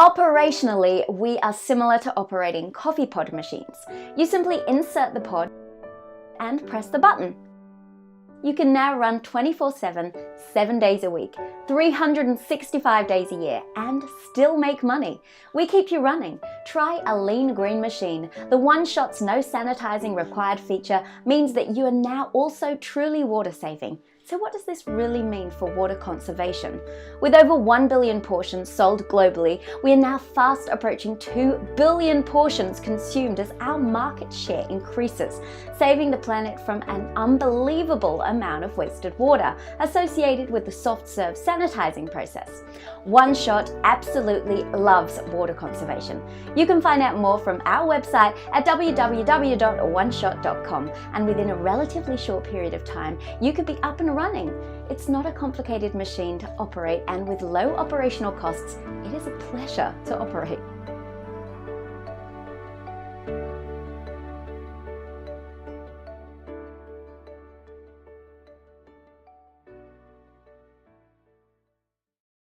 Operationally, we are similar to operating coffee pod machines. You simply insert the pod and press the button. You can now run 24/7, 7 days a week, 365 days a year, and still make money. We keep you running. Try a lean green machine. The one-shot's no sanitizing required feature means that you are now also truly water saving. So what does this really mean for water conservation? With over 1 billion portions sold globally, we are now fast approaching 2 billion portions consumed as our market share increases, saving the planet from an unbelievable amount of wasted water associated with the soft serve sanitizing process. One Shot absolutely loves water conservation. You can find out more from our website at www.oneshot.com, and within a relatively short period of time, you could be up and running. It's not a complicated machine to operate, and with low operational costs, it is a pleasure to operate.